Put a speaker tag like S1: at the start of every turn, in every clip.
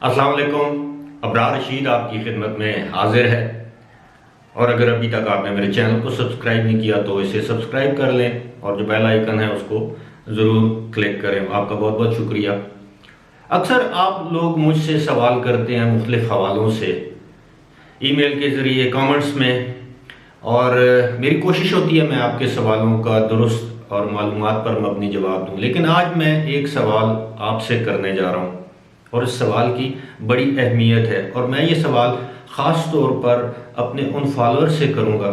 S1: अस्सलाम वालेकुम। अबरार रशीद आपकी खिदमत में हाजिर है। और अगर अभी तक आपने मेरे चैनल को सब्सक्राइब नहीं किया तो इसे सब्सक्राइब कर लें और जो बेल आइकन है उसको ज़रूर क्लिक करें। आपका बहुत बहुत शुक्रिया। अक्सर आप लोग मुझसे सवाल करते हैं मुख्तलिफ हवालों से, ईमेल के ज़रिए, कमेंट्स में, और मेरी कोशिश होती है मैं आपके सवालों का दुरुस्त और मालूमात पर मबनी जवाब दूं। लेकिन आज मैं एक सवाल आपसे करने जा रहा हूं और इस सवाल की बड़ी अहमियत है और मैं ये सवाल ख़ास तौर पर अपने उन फॉलोअर से करूंगा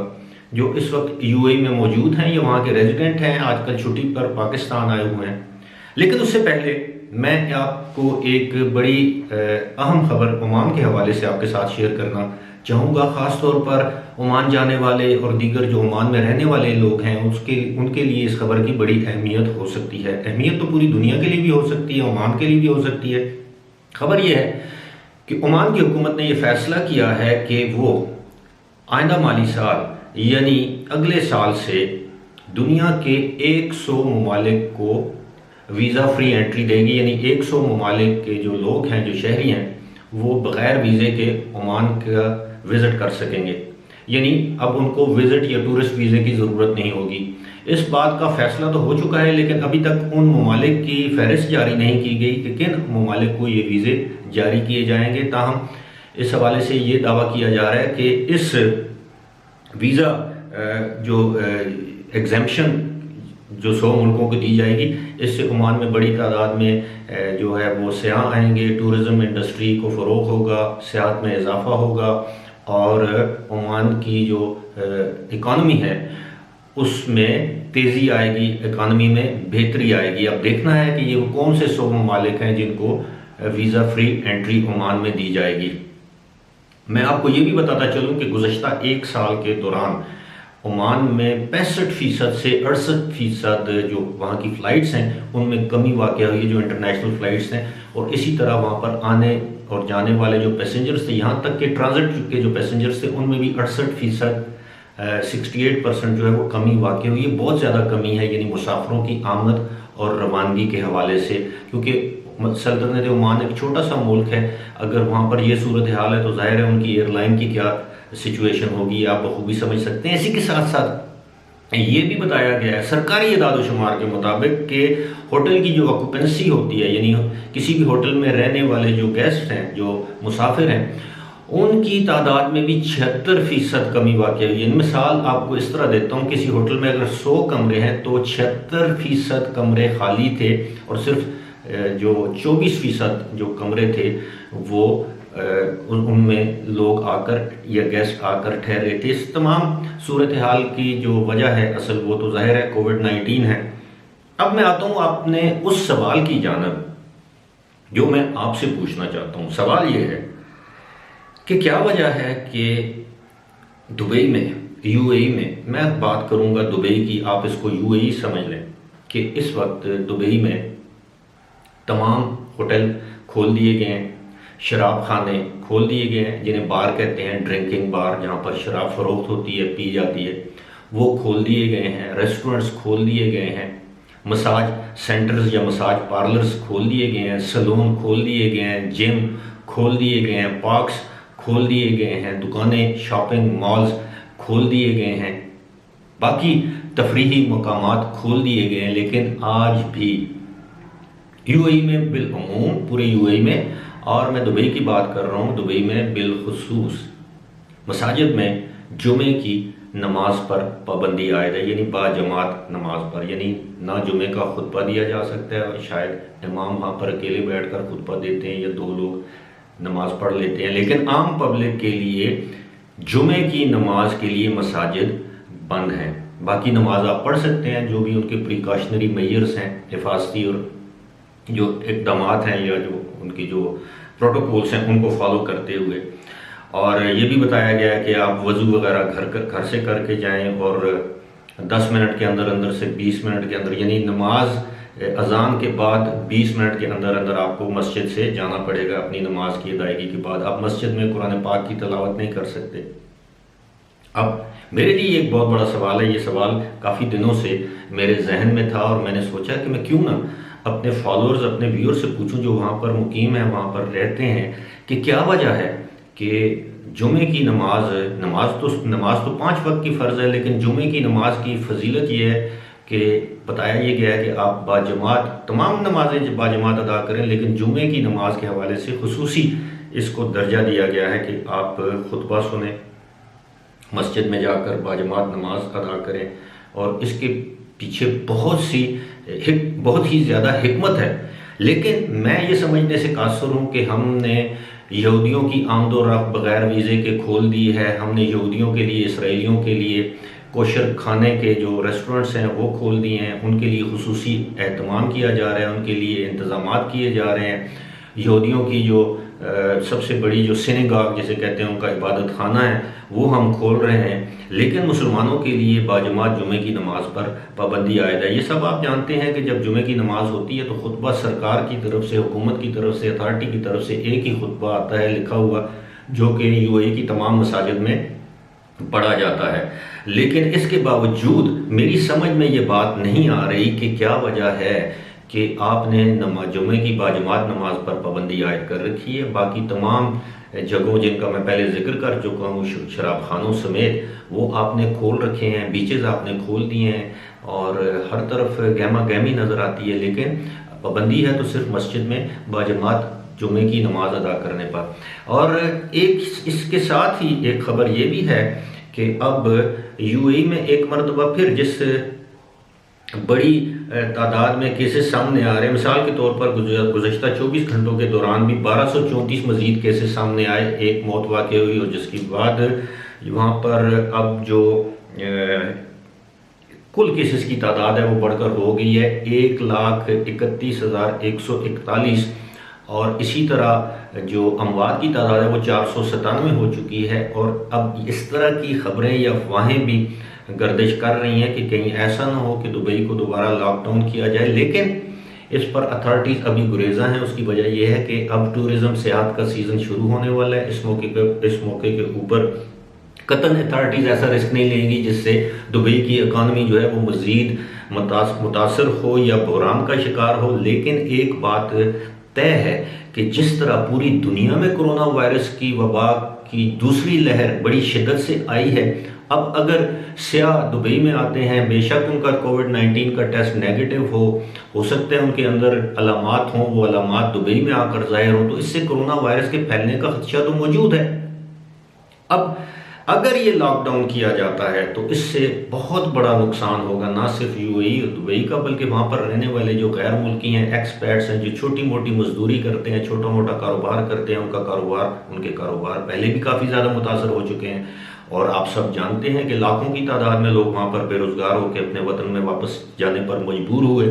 S1: जो इस वक्त यूएई में मौजूद हैं या वहाँ के रेजिडेंट हैं, आजकल छुट्टी पर पाकिस्तान आए हुए हैं। लेकिन उससे पहले मैं आपको एक बड़ी अहम खबर ओमान के हवाले से आपके साथ शेयर करना चाहूँगा। ख़ास तौर पर ओमान जाने वाले और दीगर जो ओमान में रहने वाले लोग हैं उनके लिए इस खबर की बड़ी अहमियत हो सकती है। अहमियत तो पूरी दुनिया के लिए भी हो सकती है, ओमान के लिए भी हो सकती है। खबर यह है कि ओमान की हुकूमत ने यह फैसला किया है कि वो आइंदा माली साल यानी अगले साल से दुनिया के 100 ममालिक को वीज़ा फ्री एंट्री देगी। यानी 100 ममालिक के जो लोग हैं, जो शहरी हैं, वो बग़ैर वीज़े के ओमान का विज़िट कर सकेंगे। यानी अब उनको विज़िट या टूरिस्ट वीज़े की ज़रूरत नहीं होगी। इस बात का फैसला तो हो चुका है, लेकिन अभी तक उन ममालिक की फहरिस्त जारी नहीं की गई कि किन ममालिक को ये वीज़े जारी किए जाएंगे। ताहम इस हवाले से ये दावा किया जा रहा है कि इस वीज़ा जो एग्जेम्पशन जो 100 मुल्कों को दी जाएगी, इससे ओमान में बड़ी तादाद में जो है वो सयाह आएंगे, टूरिज़म इंडस्ट्री को फ़रोग़ होगा, सियाहत में इजाफ़ा होगा और ओमान की जो इकानमी है उसमें तेज़ी आएगी, इकानमी में बेहतरी आएगी। अब देखना है कि ये कौन से 100 ममालिक हैं जिनको वीज़ा फ्री एंट्री ओमान में दी जाएगी। मैं आपको ये भी बताता चलूँ कि गुज़श्ता एक साल के दौरान ओमान में 65% से 68% जो वहाँ की फ़्लाइट्स हैं उनमें कमी वाक़या हुई है, जो इंटरनेशनल फ़्लाइट्स हैं। और इसी तरह वहाँ पर आने और जाने वाले जो पैसेंजर्स थे, यहाँ तक कि ट्रांजिट के जो पैसेंजर्स थे, उनमें भी 68% 68% जो है वो कमी वाक़या हुई है। बहुत ज़्यादा कमी है, यानी मुसाफिरों की आमद और रवानगी के हवाले से, क्योंकि सल्तनत ओमान एक छोटा सा मुल्क है। अगर वहाँ पर यह सूरत हाल है तो ज़ाहिर है उनकी एयरलाइन की क्या सिचुएशन होगी, आप बखूबी समझ सकते हैं। इसी के साथ साथ ये भी बताया गया है सरकारी इदाद-ओ-शुमार के मुताबिक कि होटल की जो ऑक्यूपेंसी होती है, यानी किसी भी होटल में रहने वाले जो गेस्ट हैं, जो मुसाफिर हैं, उनकी तादाद में भी 76% कमी वाक़या हुई है। मिसाल आपको इस तरह देता हूँ, किसी होटल में अगर 100 कमरे हैं तो 76% कमरे खाली थे और सिर्फ जो 24% जो कमरे थे वो उनमें लोग आकर या गेस्ट आकर ठहरे थे। इस तमाम सूरत हाल की जो वजह है असल, वो तो ज़ाहिर है कोविड-19 है। अब मैं आता हूँ अपने उस सवाल की जानब जो मैं आपसे पूछना चाहता हूँ। सवाल ये है कि क्या वजह है कि दुबई में, यूएई में, मैं बात करूँगा दुबई की, आप इसको यूएई समझ लें, कि इस वक्त दुबई में तमाम होटल खोल दिए गए हैं, शराब खाने खोल दिए गए हैं, जिन्हें बार कहते हैं, ड्रिंकिंग बार, जहाँ पर शराब फरोख्त होती है, पी जाती है, वो खोल दिए गए हैं। रेस्टोरेंट्स खोल दिए गए हैं, मसाज सेंटर्स या मसाज पार्लर्स खोल दिए गए हैं, सैलून खोल दिए गए हैं, जिम खोल दिए गए हैं, पार्क्स खोल दिए गए हैं, दुकानें, शॉपिंग मॉल्स खोल दिए गए हैं, बाकी तफरीही मकामात खोल दिए गए हैं। लेकिन आज भी यूएई में बिलअमूम, पूरे यूएई में, और मैं दुबई की बात कर रहा हूँ, दुबई में बिलखुसूस मसाजिद में जुमे की नमाज पर पाबंदी आयद है, यानी बाजमात नमाज पर, यानी ना जुमे का खुतबा दिया जा सकता है और शायद इमाम वहाँ पर अकेले बैठकर खुतबा देते हैं या 2 लोग नमाज पढ़ लेते हैं। लेकिन आम पब्लिक के लिए जुमे की नमाज के लिए मसाजिद बंद हैं। बाकी नमाज आप पढ़ सकते हैं, जो भी उनके प्रिकॉशनरी मेजर्स हैं, हिफाजती और जो इक़दामात हैं या जो उनकी जो प्रोटोकॉल्स हैं उनको फॉलो करते हुए। और ये भी बताया गया है कि आप वज़ू वगैरह घर से करके जाएं और 10 मिनट के अंदर अंदर से 20 मिनट के अंदर, यानी नमाज अजान के बाद 20 मिनट के अंदर अंदर आपको मस्जिद से जाना पड़ेगा अपनी नमाज की अदायगी के बाद। आप मस्जिद में कुरान पाक की तलावत नहीं कर सकते। अब मेरे लिए एक बहुत बड़ा सवाल है, ये सवाल काफ़ी दिनों से मेरे जहन में था और मैंने सोचा कि मैं क्यों ना अपने फॉलोअर्स, अपने व्यूअर से पूछूं जो वहाँ पर मुकीम है, वहाँ पर रहते हैं, कि क्या वजह है कि जुमे की नमाज तो 5 वक्त की फ़र्ज़ है, लेकिन जुमे की नमाज की फजीलत ये है कि बताया ये गया है कि आप बाजमात तमाम नमाजें बाजमात अदा करें, लेकिन जुमे की नमाज के हवाले से खुसूसी इसको दर्जा दिया गया है कि आप खुतबा सुने, मस्जिद में जाकर बाजमात नमाज अदा करें। और इसके पीछे बहुत ही ज़्यादा हिकमत है। लेकिन मैं ये समझने से कासर हूँ कि हमने यहूदियों की आमदोरफ्त बग़ैर वीज़े के खोल दी है। हमने यहूदियों के लिए, इसराइलियों के लिए कोशर खाने के जो रेस्टोरेंट्स हैं वो खोल दिए हैं, उनके लिए खुसूसी एहतमाम किया जा रहा है, उनके लिए इंतज़ामात किए जा रहे हैं। यहूदियों की जो सबसे बड़ी जो सिनेगाग जिसे कहते हैं, उनका इबादत खाना है, वो हम खोल रहे हैं। लेकिन मुसलमानों के लिए बाजमात जुमे की नमाज पर पाबंदी आयद है। ये सब आप जानते हैं कि जब जुमे की नमाज होती है तो खुतबा सरकार की तरफ से, हुकूमत की तरफ से, अथॉरिटी की तरफ से एक ही खुतबा आता है लिखा हुआ, जो कि यूएई की तमाम मसाजिद में पढ़ा जाता है। लेकिन इसके बावजूद मेरी समझ में ये बात नहीं आ रही कि क्या वजह है कि आपने जुमे की बाजमात नमाज पर पाबंदी आयद कर रखी है। बाकी तमाम जगहों जिनका मैं पहले जिक्र कर चुका हूँ, शराब खानों समेत, वो आपने खोल रखे हैं, बीचेस आपने खोल दिए हैं और हर तरफ गहमा गहमी नज़र आती है। लेकिन पाबंदी है तो सिर्फ मस्जिद में बाजमात जुमे की नमाज अदा करने पर। और एक इसके साथ ही एक ख़बर ये भी है कि अब यूएई में एक मरतबा फिर जिस बड़ी तादाद में केसेस सामने आ रहे हैं, मिसाल के तौर पर गुज़श्ता 24 घंटों के दौरान भी 1234 मज़ीद केसेस सामने आए, एक मौत वाक़ हुई, और जिसके बाद वहाँ पर अब जो कुल केसेस की तादाद है वो बढ़कर हो गई है 1,31,141। और इसी तरह जो अमवात की तादाद है वो 497 हो चुकी है। और अब इस तरह की ख़बरें या अफवाहें भी गर्दिश कर रही हैं कि कहीं ऐसा ना हो कि दुबई को दोबारा लॉकडाउन किया जाए। लेकिन इस पर अथॉरिटीज़ अभी गुरेज़ा हैं। उसकी वजह यह है कि अब टूरिज़म सेहत का सीज़न शुरू होने वाला है। इस मौके के ऊपर कतन अथॉरिटीज़ ऐसा रिस्क नहीं लेंगी जिससे दुबई की इकानमी जो है वो मज़ीद मुतासर हो या बहरान का शिकार हो। लेकिन एक बात तय है कि जिस तरह पूरी दुनिया में कोरोना वायरस की वबा की दूसरी लहर बड़ी शिद्दत से आई है, अब अगर सियाह दुबई में आते हैं, बेशक उनका कोविड-19 का टेस्ट नेगेटिव हो सकता है उनके अंदर अलामात हों, वो अलामात दुबई में आकर ज़ाहिर हो, तो इससे कोरोना वायरस के फैलने का खदशा तो मौजूद है। अब अगर ये लॉकडाउन किया जाता है तो इससे बहुत बड़ा नुकसान होगा, ना सिर्फ यूएई और दुबई का, बल्कि वहाँ पर रहने वाले जो गैर मुल्की हैं, एक्सपर्ट्स हैं, जो छोटी मोटी मजदूरी करते हैं, छोटा मोटा कारोबार करते हैं, उनके कारोबार पहले भी काफ़ी ज़्यादा मुतासर हो चुके हैं। और आप सब जानते हैं कि लाखों की तादाद में लोग वहाँ पर बेरोज़गार होकर अपने वतन में वापस जाने पर मजबूर हुए।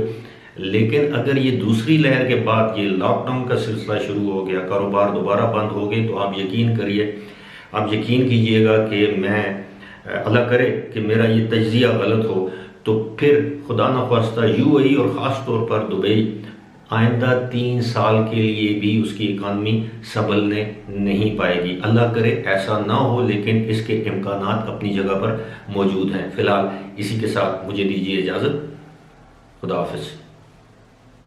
S1: लेकिन अगर ये दूसरी लहर के बाद ये लॉकडाउन का सिलसिला शुरू हो गया, कारोबार दोबारा बंद हो गए, तो आप यकीन कीजिएगा कि मैं अल्लाह करे कि मेरा ये तज्जिया गलत हो, तो फिर खुदा न ख्वास्ता यूएई और ख़ास तौर पर दुबई आइंदा 3 साल के लिए भी उसकी इकानमी संभलने नहीं पाएगी। अल्लाह करे ऐसा ना हो, लेकिन इसके इम्कानात अपनी जगह पर मौजूद हैं। फ़िलहाल इसी के साथ मुझे दीजिए इजाज़त। खुदा हाफ़िज़।